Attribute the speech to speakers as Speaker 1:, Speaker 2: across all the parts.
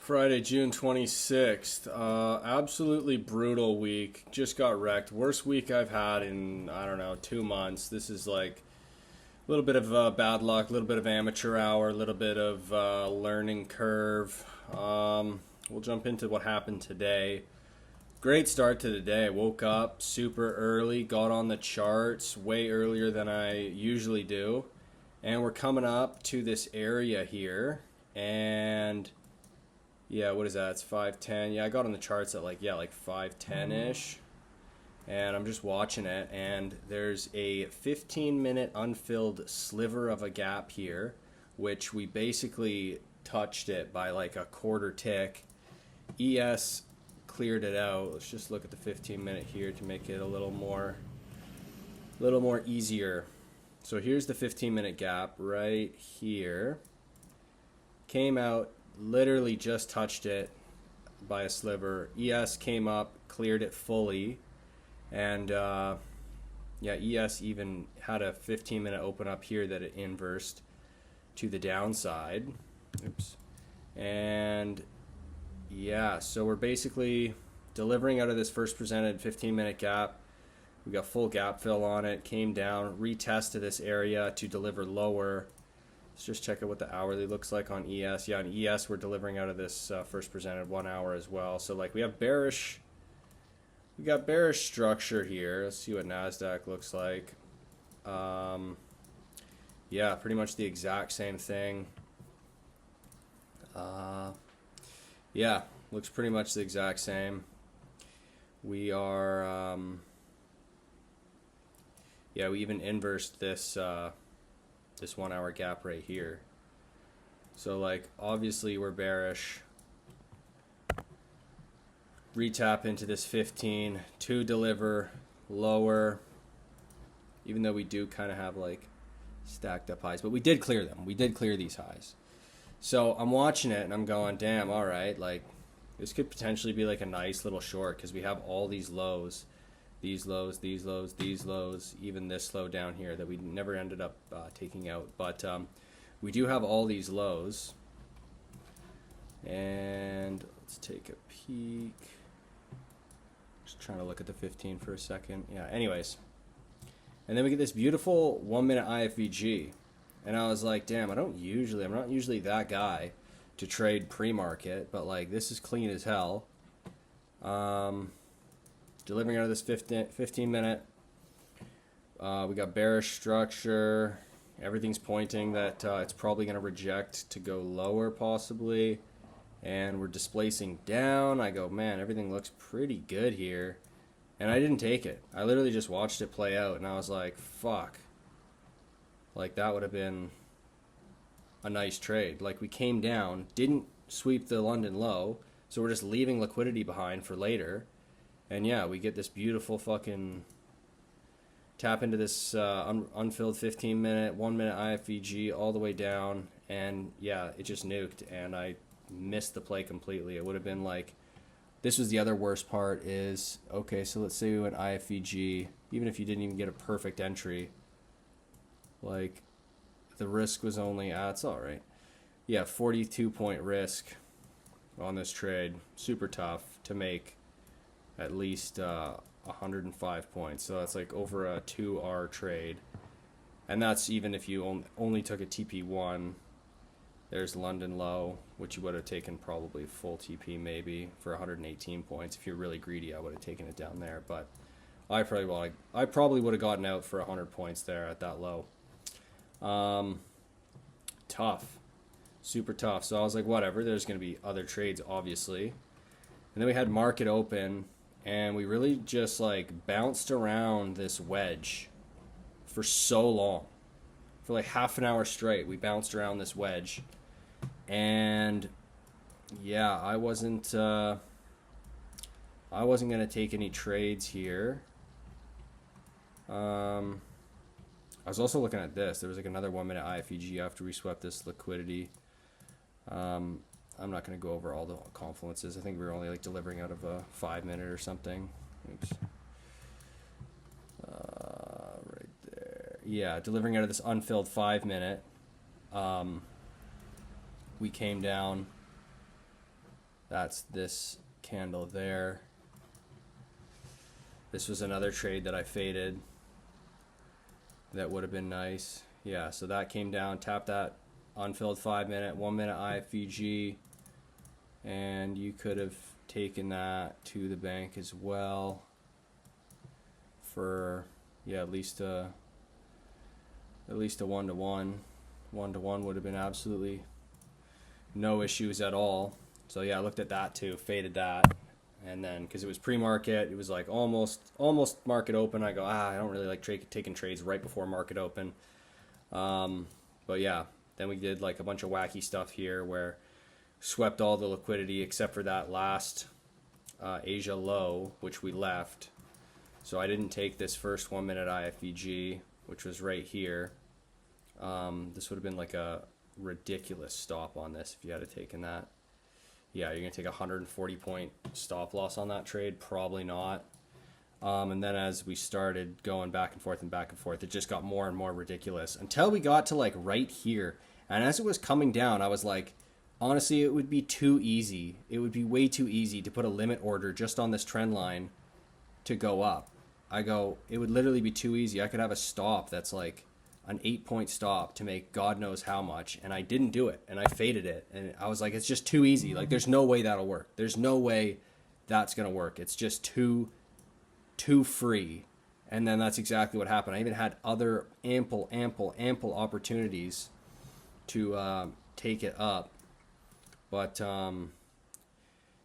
Speaker 1: Friday, June 26th. Absolutely brutal week. Just got wrecked. Worst week I've had in, I don't know, 2 months. This is like a little bit of bad luck, a little bit of amateur hour, a little bit of learning curve. We'll jump into what happened today. Great start to the day. Woke up super early, got on the charts way earlier than I usually do. And we're coming up to this area here. And yeah, what is that? It's 5:10. Yeah, I got on the charts at like 5:10-ish. And I'm just watching it, and there's a 15-minute unfilled sliver of a gap here, which we basically touched it by like a quarter tick. ES cleared it out. Let's just look at the 15-minute here to make it a little more easier. So here's the 15-minute gap right here. Came out, literally just touched it by a sliver. ES came up, cleared it fully, and ES even had a 15-minute open up here that it inversed to the downside. Oops. And yeah, so we're basically delivering out of this first presented 15-minute gap. We got full gap fill on it, came down, retested this area to deliver lower. Let's just check out what the hourly looks like on ES. Yeah, on ES we're delivering out of this first presented 1 hour as well. So like we got bearish structure here. Let's see what NASDAQ looks like. Yeah, pretty much the exact same thing. Yeah, looks pretty much the exact same. We are, yeah, we even inversed this 1 hour gap right here. So like obviously we're bearish. Retap into this 15 to deliver lower, even though we do kind of have like stacked up highs, but we did clear them. We did clear these highs. So I'm watching it and I'm going, damn, all right, like this could potentially be like a nice little short because we have all these lows, these lows, these lows, these lows, even this low down here that we never ended up taking out. But we do have all these lows. And let's take a peek. Just trying to look at the 15 for a second. Yeah, anyways. And then we get this beautiful 1 minute IFVG. And I was like, damn, I'm not usually that guy to trade pre-market, but like this is clean as hell. Delivering out of this 15 minute. We got bearish structure. Everything's pointing that it's probably going to reject to go lower possibly. And we're displacing down. I go, man, everything looks pretty good here. And I didn't take it. I literally just watched it play out, and I was like, fuck. Like, that would have been a nice trade. Like, we came down, didn't sweep the London low, so we're just leaving liquidity behind for later. And yeah, we get this beautiful fucking tap into this unfilled 15-minute, 1 minute IFVG all the way down. And yeah, it just nuked, and I missed the play completely. It would have been like, this was the other worst part is, okay, so let's say we went IFVG, even if you didn't even get a perfect entry, like the risk was only, it's all right. Yeah, 42-point risk on this trade. Super tough to make at least 105 points. So that's like over a 2R trade. And that's even if you only took a TP1. There's London low, which you would have taken probably full TP maybe for 118 points. If you're really greedy, I would have taken it down there. But I probably would have gotten out for 100 points there at that low. Tough. Super tough. So I was like, whatever. There's going to be other trades, obviously. And then we had market open, and we really just like bounced around this wedge for so long. For like half an hour straight, we bounced around this wedge. And yeah, I wasn't going to take any trades here. I was also looking at this. There was like another 1 minute IFEG after we swept this liquidity. I'm not going to go over all the confluences. I think we were only like delivering out of a 5 minute or something. Oops. Right there. Yeah, delivering out of this unfilled 5 minute. We came down That's this candle there. This was another trade that I faded. That would have been nice. Yeah, so that came down, tapped that unfilled 5 minute, 1 minute IFVG, and you could have taken that to the bank as well for, yeah, at least a 1-to-1. 1-to-1 would have been absolutely no issues at all. So yeah, I looked at that too, faded that, and then because it was pre-market, it was like almost market open. I go, I don't really like taking trades right before market open. But yeah, then we did like a bunch of wacky stuff here where swept all the liquidity except for that last Asia low, which we left. So I didn't take this first 1 minute IFVG, which was right here. This would have been like a ridiculous stop on this if you had taken that. Yeah, you're going to take a 140 point stop loss on that trade? Probably not. And then as we started going back and forth, it just got more and more ridiculous until we got to like right here. And as it was coming down, I was like, honestly, it would be too easy. It would be way too easy to put a limit order just on this trend line to go up. It would literally be too easy. I could have a stop that's like an 8-point stop to make God knows how much, and I didn't do it, and I faded it, and I was like, it's just too easy. Like, there's no way that'll work. There's no way that's gonna work. It's just too free. And then that's exactly what happened. I even had other ample opportunities to take it up, but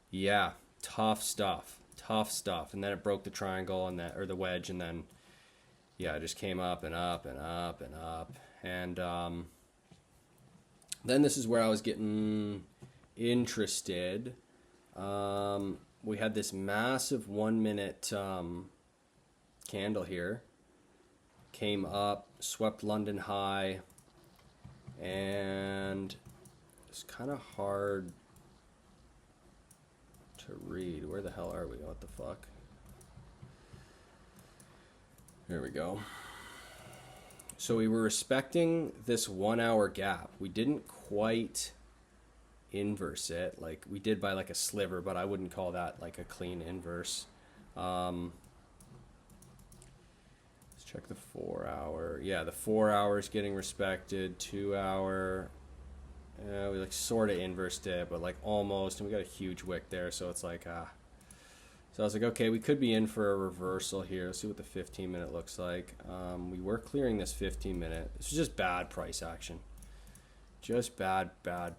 Speaker 1: yeah, tough stuff. And then it broke the triangle and that, or the wedge, and then yeah, it just came up and up and up and up. And then this is where I was getting interested. We had this massive 1 minute candle here. Came up, swept London high, and it's kind of hard to read. Where the hell are we? What the fuck? There we go. So we were respecting this 1 hour gap. We didn't quite inverse it. Like we did by like a sliver, but I wouldn't call that like a clean inverse. Let's check the 4 hour. Yeah, the 4 hours getting respected. 2 hour. We like sort of inversed it, but like almost, and we got a huge wick there, so it's like So I was like, okay, we could be in for a reversal here. Let's see what the 15 minute looks like. We were clearing this 15 minute. This was just bad price action. Just bad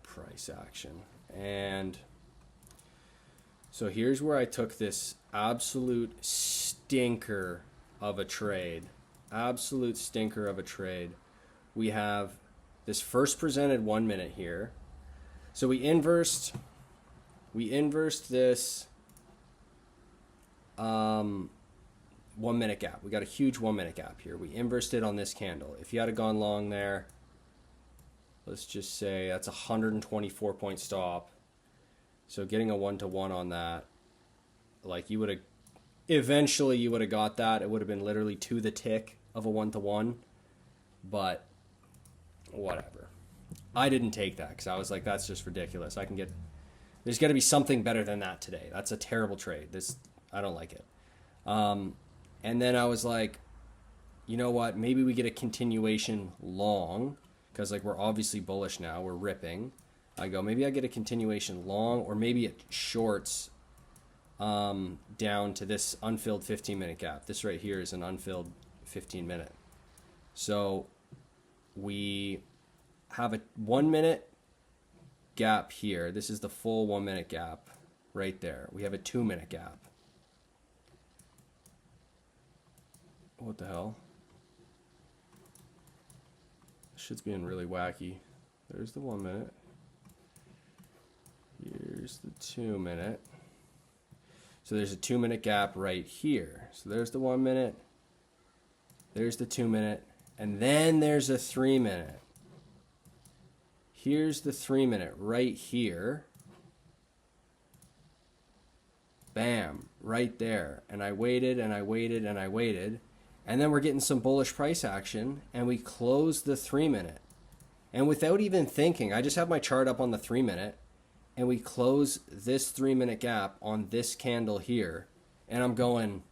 Speaker 1: price action. And so here's where I took this absolute stinker of a trade. Absolute stinker of a trade. We have this first presented 1 minute here. So we inversed this 1 minute gap. We got a huge 1 minute gap here. We inversed it on this candle. If you had gone long there, let's just say that's a 124 point stop. So getting a 1-to-1 on that, like you would have got that. It would have been literally to the tick of a 1-to-1, but whatever. I didn't take that because I was like, that's just ridiculous. There's got to be something better than that today. That's a terrible trade. I don't like it. And then I was like, you know what? Maybe we get a continuation long because like we're obviously bullish now. We're ripping. Maybe I get a continuation long, or maybe it shorts down to this unfilled 15 minute gap. This right here is an unfilled 15 minute. So we have a 1 minute gap here. This is the full 1 minute gap right there. We have a 2 minute gap. What the hell? This shit's being really wacky. There's the 1 minute. Here's the 2 minute. So there's a 2 minute gap right here. So there's the 1 minute. There's the 2 minute. And then there's a 3 minute. Here's the 3 minute right here. Bam, right there. And I waited and I waited and I waited. And then we're getting some bullish price action, and we close the 3 minute. And without even thinking, I just have my chart up on the 3 minute. and we close this 3-minute gap on this candle here. And I'm going,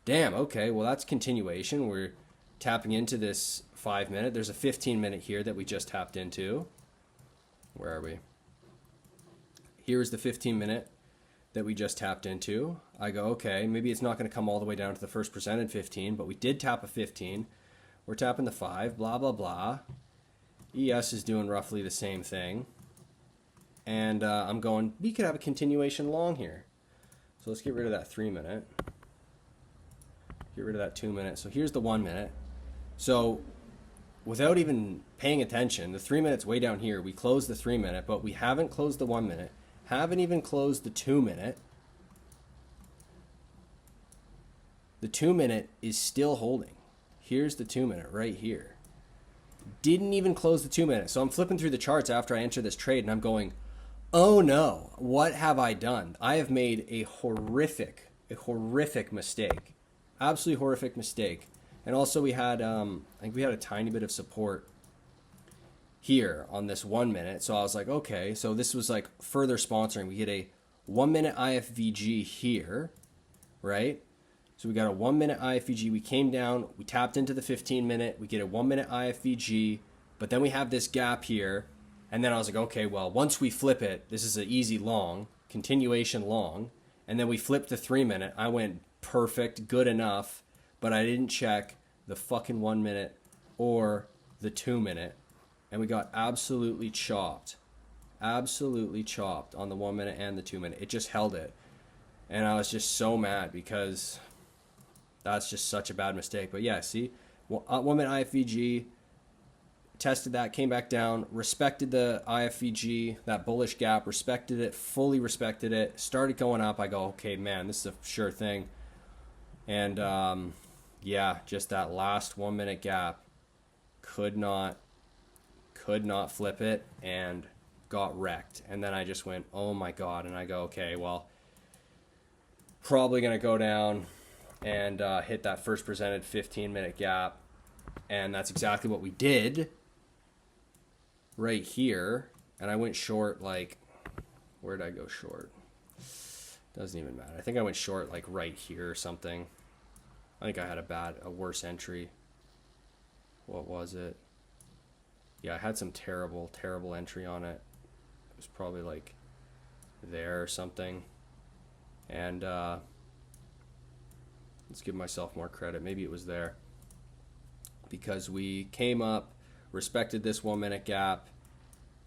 Speaker 1: damn, okay, well, that's continuation. We're tapping into this 5-minute. There's a 15-minute here that we just tapped into. Where are we? Here's the 15-minute that we just tapped into. I go, okay, maybe it's not going to come all the way down to the first presented 15, but we did tap a 15. We're tapping the 5, blah, blah, blah. ES is doing roughly the same thing. And I'm going, we could have a continuation long here. So let's get rid of that 3-minute. Get rid of that 2-minute. So here's the 1-minute. So without even paying attention, the 3-minute's way down here. We closed the 3-minute, but we haven't closed the 1-minute. Haven't even closed the 2-minute. The 2-minute is still holding. Here's the 2-minute right here. Didn't even close the 2-minute. So I'm flipping through the charts after I enter this trade, and I'm going, oh no, what have I done? I have made a horrific mistake. Absolutely horrific mistake. And also we had, I think we had a tiny bit of support here on this 1-minute. So I was like, okay, so this was like further sponsoring. We get a 1-minute IFVG here, right? So we got a 1-minute IFVG. We came down, we tapped into the 15-minute. We get a 1-minute IFVG, but then we have this gap here. And then I was like, okay, well, once we flip it, this is an easy long, continuation long. And then we flipped the 3-minute. I went perfect, good enough, but I didn't check the fucking 1-minute or the 2-minute. And we got absolutely chopped on the 1-minute and the 2-minute. It just held it. And I was just so mad because that's just such a bad mistake. But yeah, see, 1-minute IFVG, tested that, came back down, respected the IFVG, that bullish gap, respected it, fully respected it, started going up. I go, okay, man, this is a sure thing. And yeah, just that last 1-minute gap, could not flip it and got wrecked. And then I just went, oh my God. And I go, okay, well, probably going to go down and hit that first presented 15-minute gap. And that's exactly what we did right here. And I went short, like, where did I go short? Doesn't even matter. I think I went short like right here or something. I think I had a worse entry. What was it? Yeah, I had some terrible entry on it. It was probably like there or something. And let's give myself more credit. Maybe it was there. Because we came up, respected this 1-minute gap,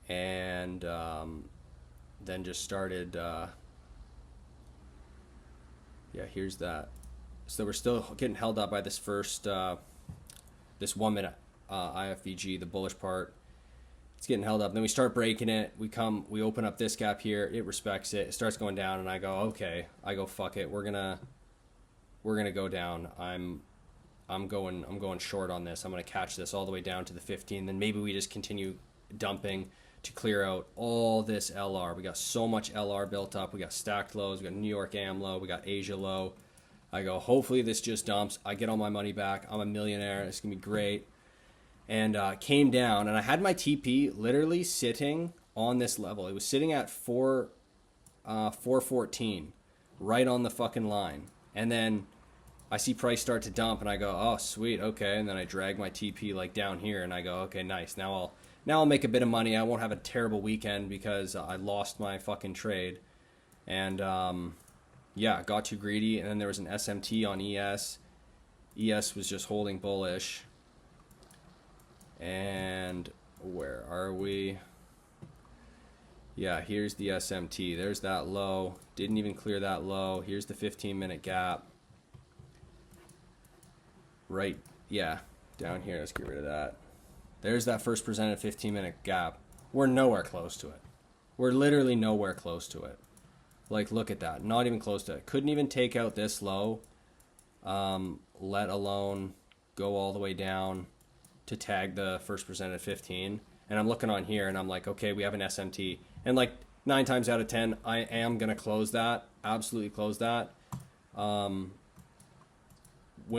Speaker 1: and then just started, yeah, here's that. So we're still getting held up by this first, this 1-minute IFVG, the bullish part. It's getting held up. Then we start breaking it. We open up this gap here. It respects it. It starts going down, and I go, okay. I go, fuck it. We're gonna go down. I'm going short on this. I'm going to catch this all the way down to the 15. Then maybe we just continue dumping to clear out all this LR. We got so much LR built up. We got stacked lows. We got New York AM low. We got Asia low. I go, hopefully this just dumps. I get all my money back. I'm a millionaire. It's going to be great. And came down, and I had my TP literally sitting on this level. It was sitting at 414, right on the fucking line. And then I see price start to dump, and I go, oh, sweet, okay. And then I drag my TP like down here, and I go, okay, nice. Now I'll make a bit of money. I won't have a terrible weekend because I lost my fucking trade. And yeah, got too greedy. And then there was an SMT on ES. ES was just holding bullish. And where are we? Yeah, here's the SMT. There's that low. Didn't even clear that low. Here's the 15-minute gap. Right, yeah, down here. Let's get rid of that. There's that first presented 15-minute gap. We're nowhere close to it. We're literally nowhere close to it. Like, look at that. Not even close to it. Couldn't even take out this low, let alone go all the way down to tag the first presented 15. And I'm looking on here, and I'm like, okay, we have an SMT. And like 9 times out of 10, I am going to close that. Absolutely close that. When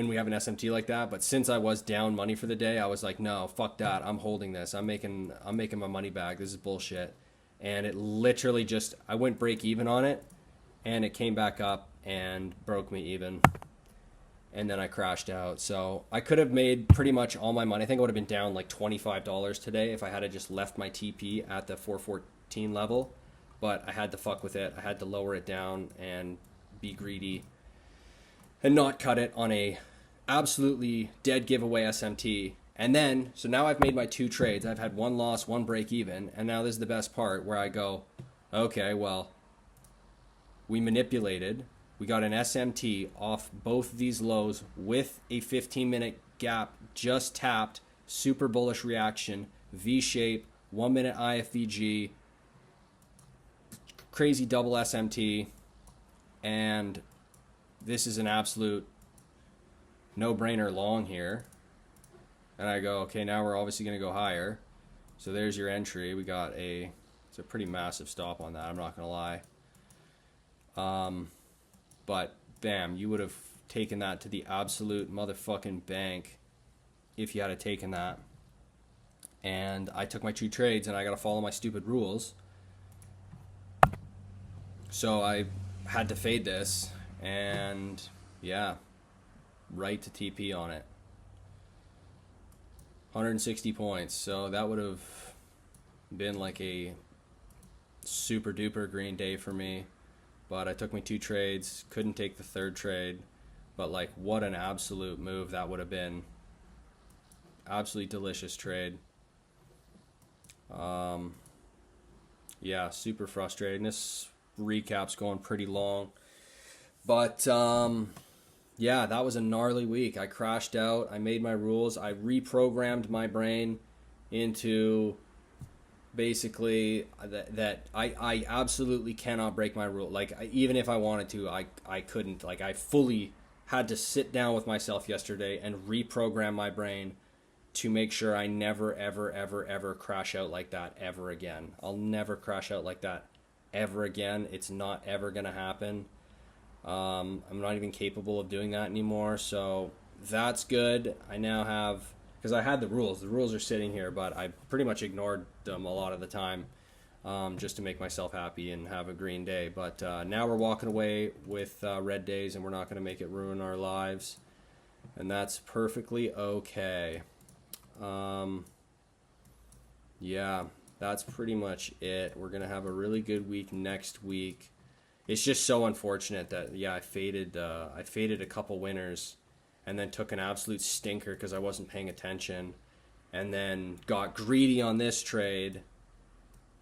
Speaker 1: we have an SMT like that. But since I was down money for the day, I was like, no, fuck that. I'm holding this. I'm making my money back. This is bullshit. and it literally just, I went break even on it, and it came back up and broke me even, and then I crashed out. So I could have made pretty much all my money. I think I would have been down like $25 today if I had just left my TP at the 414 level, but I had to fuck with it. I had to lower it down and be greedy and not cut it on a absolutely dead giveaway SMT. And then, so now I've made my 2 trades. I've had 1 loss, 1 break even, and now this is the best part where I go, okay, well, we manipulated. We got an SMT off both these lows with a 15-minute gap just tapped, super bullish reaction, V-shape, 1-minute IFVG, crazy double SMT, and this is an absolute no-brainer long here. And I go, okay, now we're obviously going to go higher. So there's your entry. We got it's a pretty massive stop on that, I'm not going to lie. But bam, you would have taken that to the absolute motherfucking bank if you had taken that. And I took my 2 trades, and I got to follow my stupid rules. So I had to fade this, and yeah, right to TP on it. 160 points. So that would have been like a super duper green day for me. But I took my 2 trades, couldn't take the 3rd trade. But like, what an absolute move that would have been. Absolutely delicious trade. Yeah, super frustrating. This recap's going pretty long. But yeah, that was a gnarly week. I crashed out. I made my rules. I reprogrammed my brain into basically that I absolutely cannot break my rule. Like, even if I wanted to, I couldn't. Like, I fully had to sit down with myself yesterday and reprogram my brain to make sure I never, ever, ever, ever crash out like that ever again. I'll never crash out like that ever again. It's not ever going to happen. I'm not even capable of doing that anymore, so that's good. I now have, because I had the rules are sitting here, but I pretty much ignored them a lot of the time, just to make myself happy and have a green day. But now we're walking away with red days, and we're not going to make it ruin our lives, and that's perfectly okay. Yeah, that's pretty much it. We're going to have a really good week next week. It's just so unfortunate that, yeah, I faded a couple winners and then took an absolute stinker because I wasn't paying attention, and then got greedy on this trade,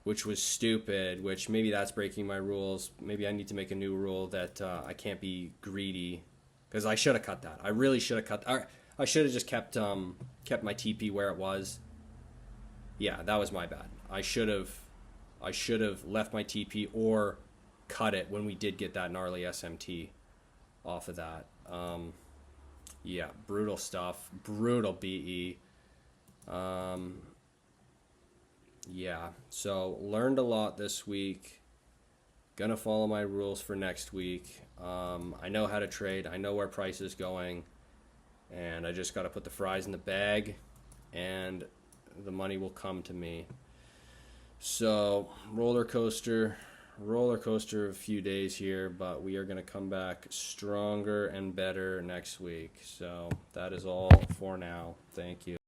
Speaker 1: which was stupid, which maybe that's breaking my rules. Maybe I need to make a new rule that I can't be greedy, because I should have cut that. I really should have cut that. I should have just kept my TP where it was. Yeah, that was my bad. I should have left my TP or cut it when we did get that gnarly SMT off of that. Yeah, brutal stuff. Brutal BE. Yeah, so learned a lot this week. Gonna follow my rules for next week. I know how to trade. I know where price is going. And I just got to put the fries in the bag, and the money will come to me. So, roller coaster of a few days here, but we are going to come back stronger and better next week. So, that is all for now. Thank you.